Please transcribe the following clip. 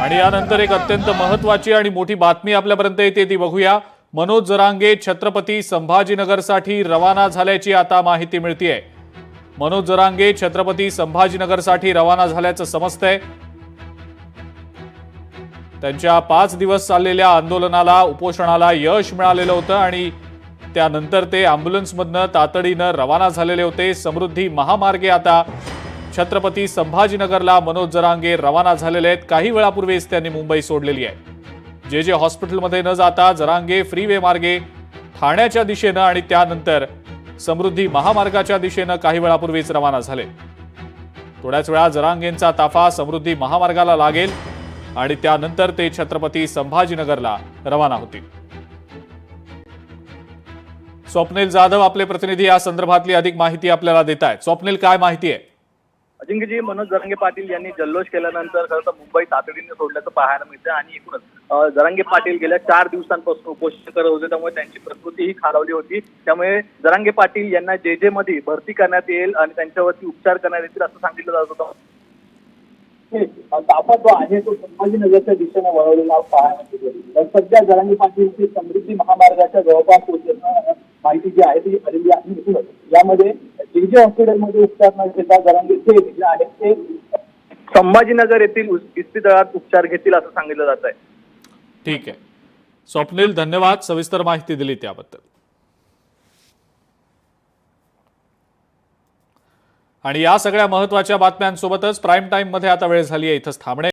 आणि यानंतर एक अत्यंत महत्त्वाची आणि मोठी बातमी आपल्यापर्यंत येते ती बघूया। मनोज जरांगे छत्रपती संभाजीनगरसाठी रवाना झाल्याची आता माहिती मिळतेय। मनोज जरांगे छत्रपती संभाजीनगरसाठी रवाना झाल्याचं समजतंय। त्यांच्या 5 दिवस चाललेल्या आंदोलनाला उपोषणाला यश मिळालेलं होतं आणि त्यानंतर ते अॅम्ब्युलन्समधनं तातडीनं रवाना झालेले होते। समृद्धी महामार्गे आता छत्रपती संभाजीनगरला मनोज जरांगे रवाना झालेले आहेत। काही वेळापूर्वीच त्यांनी मुंबई सोडलेली आहे। जे हॉस्पिटलमध्ये न जाता जरांगे फ्रीवे मार्गे ठाण्याच्या दिशेनं आणि त्यानंतर समृद्धी महामार्गाच्या दिशेनं काही वेळापूर्वीच रवाना झाले। थोड्याच वेळा जरांगेंचा ताफा समृद्धी महामार्गाला लागेल आणि त्यानंतर ते छत्रपती संभाजीनगरला रवाना होतील। स्वप्नील जाधव आपले प्रतिनिधी या संदर्भातली अधिक माहिती आपल्याला देत आहेत। स्वप्नील, काय माहिती आहे? अजिंक्यजी, मनोज जरांगे पाटील यांनी जल्लोष केल्यानंतर खरं तर मुंबई तातडीने सोडल्याचं पाहायला मिळतं आणि एकूणच जरांगे पाटील गेल्या 4 दिवसांपासून उपोषण करत होते, त्यामुळे त्यांची प्रकृतीही खालावली होती। त्यामुळे जरांगे पाटील यांना जे मध्ये भरती करण्यात येईल आणि त्यांच्यावरती उपचार करण्यात येतील असं सांगितलं जात होतं। ताफा जो आहे तो संभाजीनगरच्या दिशेने वळवलेला पाहायला मिळतो। सध्या जरांगे पाटील समृद्धी महामार्गाच्या जवळपास पोहोचण्याची माहिती जी आहे ती आलेली आहे। यामध्ये जे हॉस्पिटलमध्ये उपचार न घेता जरांगे जे आहेत ते संभाजीनगर येथील इस्पितळात उपचार घेतील असं सांगितलं जात आहे। ठीक आहे स्वप्नील, धन्यवाद सविस्तर माहिती दिली त्याबद्दल। आणि या सगळ्या महत्त्वाच्या बातम्यांसोबतच प्राईम टाइम मध्ये आता वेळ झाली आहे इथंच थांबणे।